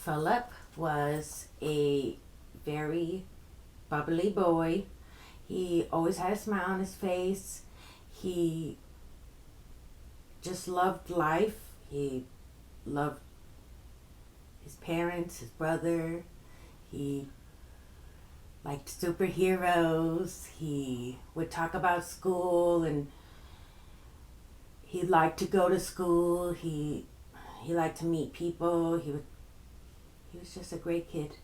Philip was a very bubbly boy. He always had a smile on his face. He just loved life. He loved his parents, his brother. He liked superheroes. He would talk about school, and he liked to go to school. He liked to meet people. He was just a great kid.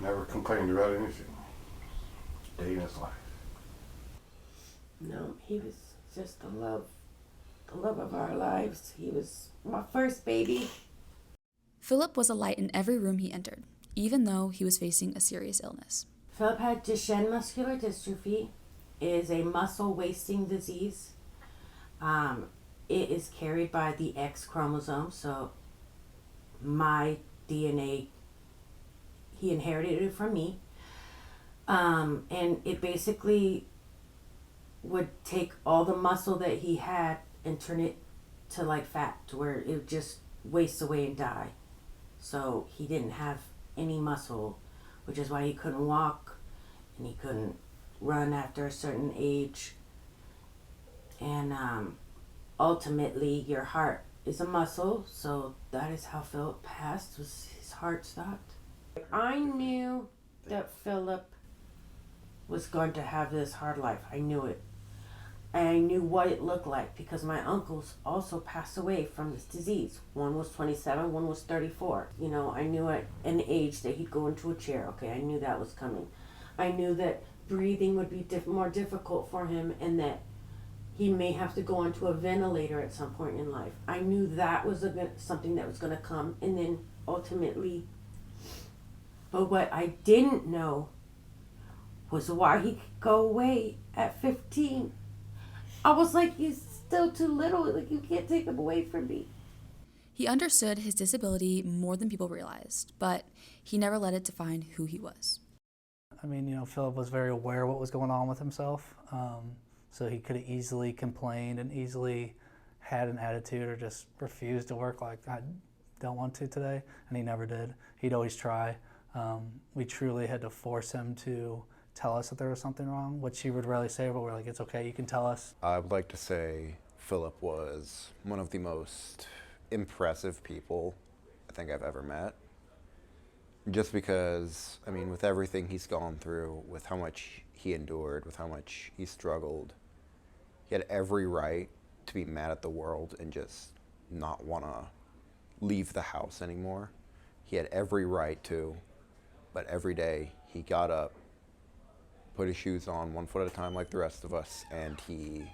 Never complained about anything. Day in his life. No, he was just the love of our lives. He was my first baby. Philip was a light in every room he entered, even though he was facing a serious illness. Philip had Duchenne muscular dystrophy. It is a muscle wasting disease. It is carried by the X chromosome, so my DNA, he inherited it from me. And it basically would take all the muscle that he had and turn it to like fat, to where it would just waste away and die. So he didn't have any muscle, which is why he couldn't walk and he couldn't run after a certain age. And ultimately, your heart is a muscle, so that is how Philip passed, was his heart stopped. I knew that Philip was going to have this hard life. I knew it. And I knew what it looked like because my uncles also passed away from this disease. One was 27, one was 34. You know, I knew at an age that he'd go into a chair. Okay, I knew that was coming. I knew that breathing would be more difficult for him and that he may have to go onto a ventilator at some point in life. I knew that was something that was going to come, and then ultimately. But what I didn't know was why he could go away at 15. I was like, he's still too little. Like, you can't take him away from me. He understood his disability more than people realized, but he never let it define who he was. I mean, you know, Philip was very aware of what was going on with himself, so he could have easily complained and easily had an attitude or just refused to work, like, I don't want to today, and he never did. He'd always try. We truly had to force him to tell us that there was something wrong, which he would rarely say, but we're like, it's okay, you can tell us. I would like to say Philip was one of the most impressive people I think I've ever met. Just because, I mean, with everything he's gone through, with how much he endured, with how much he struggled, he had every right to be mad at the world and just not want to leave the house anymore. He had every right to, but every day he got up, put his shoes on one foot at a time like the rest of us, and he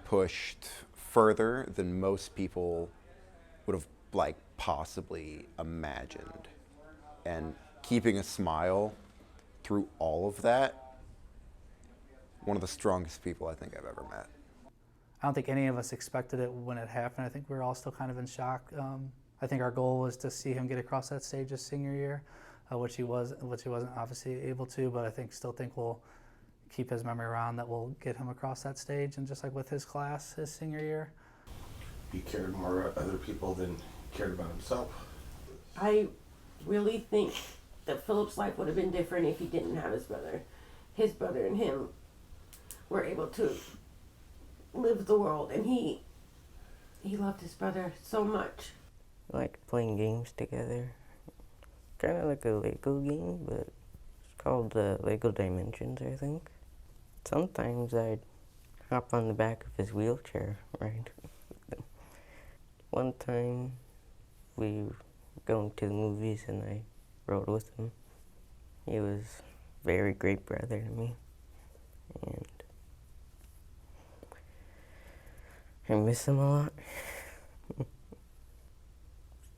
pushed further than most people would have possibly imagined. And keeping a smile through all of that, one of the strongest people I think I've ever met. I don't think any of us expected it when it happened. I think we were all still kind of in shock. I think our goal was to see him get across that stage his senior year, which he wasn't obviously able to, but still think we'll keep his memory around, that we'll get him across that stage. And just like with his class, his senior year, He cared more about other people than he cared about himself. I really think that Philip's life would have been different if he didn't have his brother. His brother and him were able to live the world, and he loved his brother so much. Like playing games together. Kind of like a Lego game, but it's called Lego Dimensions, I think. Sometimes I'd hop on the back of his wheelchair, right? One time we were going to the movies and I rode with him. He was a very great brother to me, and I miss him a lot.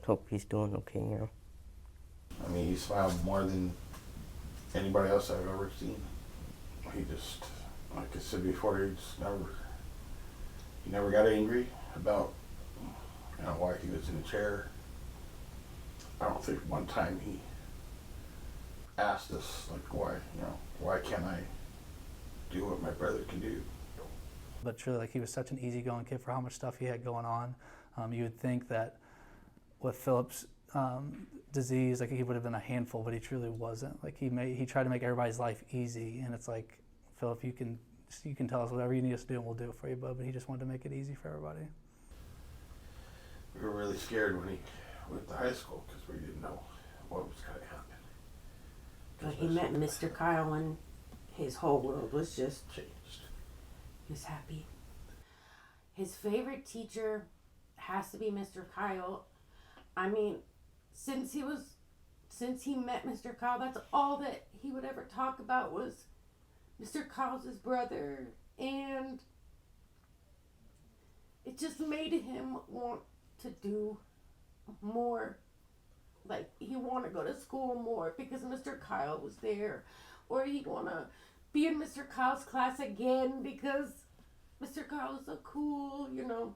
Hope he's doing okay now. I mean, he smiled more than anybody else I've ever seen. He just, like I said before, he never got angry about, why he was in a chair. I don't think one time he asked us, why can't I do what my brother can do? but truly, he was such an easygoing kid for how much stuff he had going on. You would think that with Philip's disease, like he would have been a handful, but he truly wasn't. Like he tried to make everybody's life easy, and it's like, Philip, you can tell us whatever you need us to do, and we'll do it for you, bud. But he just wanted to make it easy for everybody. We were really scared when he went to high school because we didn't know what was going to happen. But he met Mr. Kyle and his whole world was just Changed. He was happy. His favorite teacher has to be Mr. Kyle. I mean, since he met Mr. Kyle, that's all that he would ever talk about was Mr. Kyle's his brother, and it just made him want to do more. Like, he wanted to go to school more because Mr. Kyle was there, or he'd want to be in Mr. Kyle's class again because Mr. Kyle is so cool, you know.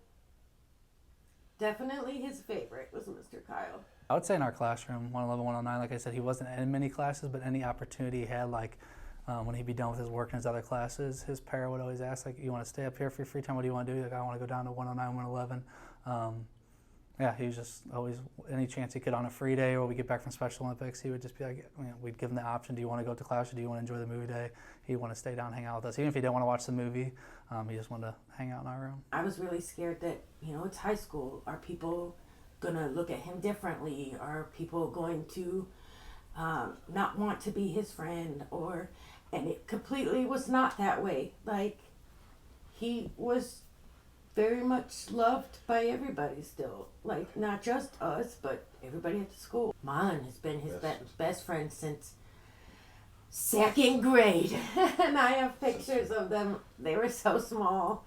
Definitely his favorite was Mr. Kyle. I would say in our classroom, 111, 109, like I said, he wasn't in many classes, but any opportunity he had, like when he'd be done with his work in his other classes, his para would always ask, like, you want to stay up here for your free time? What do you want to do? Like, I want to go down to 109, 111. Yeah, he was just always, any chance he could on a free day or we get back from Special Olympics, he would just be like, we'd give him the option, do you want to go to class or do you want to enjoy the movie day? He'd want to stay down and hang out with us. Even if he didn't want to watch the movie, he just wanted to hang out in our room. I was really scared that, it's high school. Are people going to look at him differently? Are people going to not want to be his friend? And it completely was not that way. Like, he was very much loved by everybody still. Like, not just us, but everybody at the school. Marlon has been his best friend since second grade. And I have pictures of them. They were so small.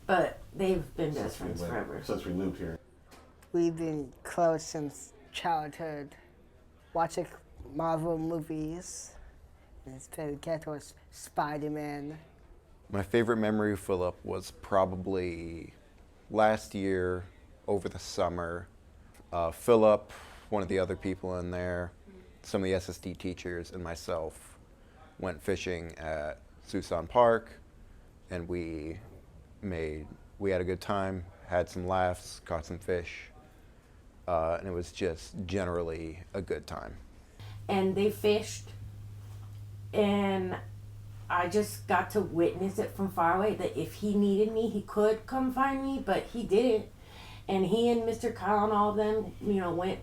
But they've been best friends forever. Since we moved here. We've been close since childhood, watching Marvel movies. His favorite character was Spider-Man. My favorite memory of Philip was probably last year over the summer. Philip, one of the other people in there, some of the SSD teachers, and myself went fishing at Susan Park, and we had a good time, had some laughs, caught some fish, and it was just generally a good time. And they fished, and I just got to witness it from far away that if he needed me, he could come find me, but he didn't. And he and Mr. Kyle and all of them, went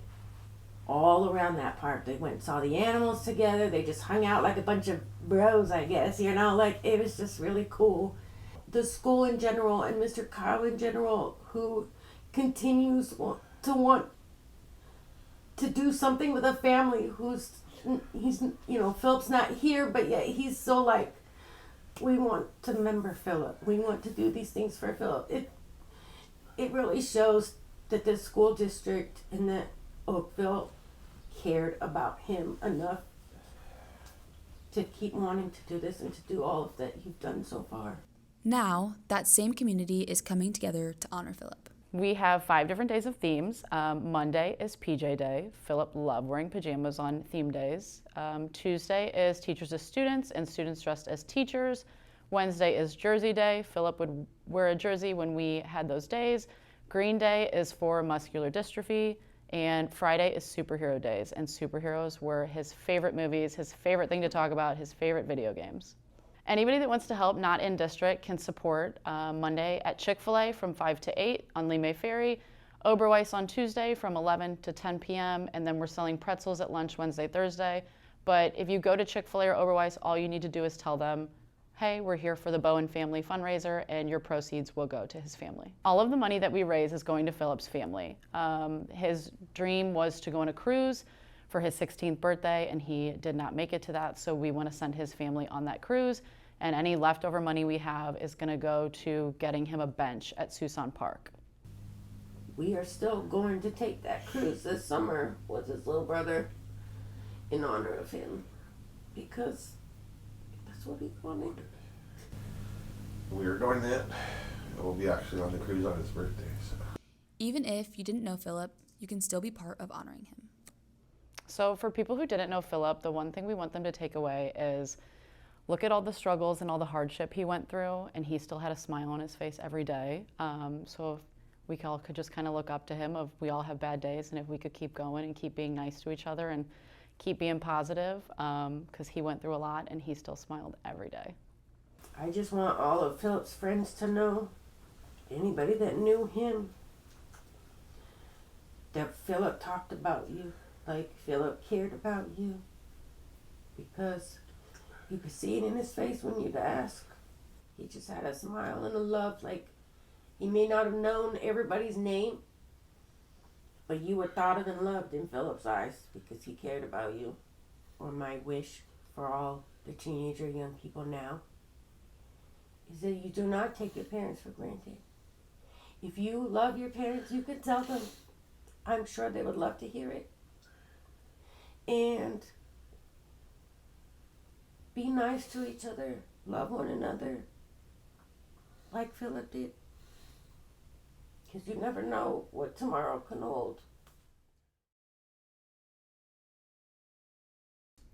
all around that park. They went and saw the animals together. They just hung out like a bunch of bros, I guess, like it was just really cool. The school in general and Mr. Kyle in general, who continues to want to do something with a family he's Philip's not here, but yet he's so like, we want to remember Philip. We want to do these things for Philip. It really shows that the school district and that Oakville cared about him enough to keep wanting to do this and to do all of that you've done so far. Now, that same community is coming together to honor Philip. We have 5 different days of themes. Monday is PJ Day. Philip loved wearing pajamas on theme days. Tuesday is Teachers as Students and Students dressed as teachers. Wednesday is Jersey Day. Philip would wear a jersey when we had those days. Green Day is for muscular dystrophy. And Friday is Superhero Days. And superheroes were his favorite movies, his favorite thing to talk about, his favorite video games. Anybody that wants to help not in district can support Monday at Chick-fil-A from 5 to 8 on Lee May Ferry, Oberweis on Tuesday from 11 to 10 p.m., and then we're selling pretzels at lunch Wednesday, Thursday. But if you go to Chick-fil-A or Oberweis, all you need to do is tell them, hey, we're here for the Bowen family fundraiser, and your proceeds will go to his family. All of the money that we raise is going to Philip's family. His dream was to go on a cruise for his 16th birthday, and he did not make it to that, so we want to send his family on that cruise. And any leftover money we have is going to go to getting him a bench at Susan Park. We are still going to take that cruise this summer with his little brother in honor of him because that's what he wanted. We are doing that. We'll be actually on the cruise on his birthday. So. Even if you didn't know Philip, you can still be part of honoring him. So for people who didn't know Philip, the one thing we want them to take away is look at all the struggles and all the hardship he went through, and he still had a smile on his face every day. So we all could just kind of look up to him of we all have bad days, and if we could keep going and keep being nice to each other and keep being positive, because he went through a lot and he still smiled every day. I just want all of Philip's friends to know, anybody that knew him, that Philip talked about you, like Philip cared about you, because you could see it in his face when you'd ask. He just had a smile and a love, like he may not have known everybody's name, but you were thought of and loved in Philip's eyes because he cared about you. Or my wish for all the teenager young people now is that you do not take your parents for granted. If you love your parents, you can tell them. I'm sure they would love to hear it. And be nice to each other. Love one another. Like Philip did. Because you never know what tomorrow can hold.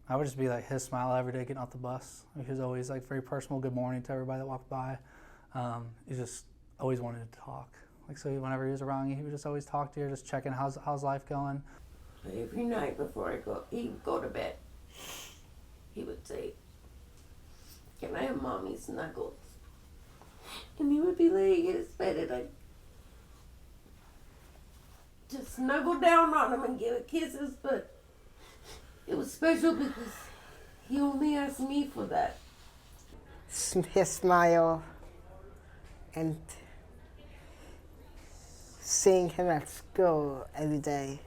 I would just be like his smile every day getting off the bus. He was always like very personal, good morning to everybody that walked by. He just always wanted to talk. Like, so whenever he was around you, he would just always talk to you, just checking how's life going. Every night before he would go to bed, he would say, "Can I have mommy snuggles?" And he would be laying in his bed and I'd just snuggle down on him and give it kisses, but it was special because he only asked me for that. His smile and seeing him at school every day.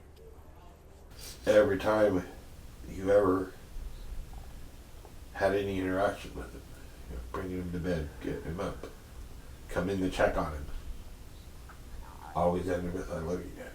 Every time you ever had any interaction with him, bringing him to bed, getting him up, come in to check on him, always ended with, "I love you, Dad."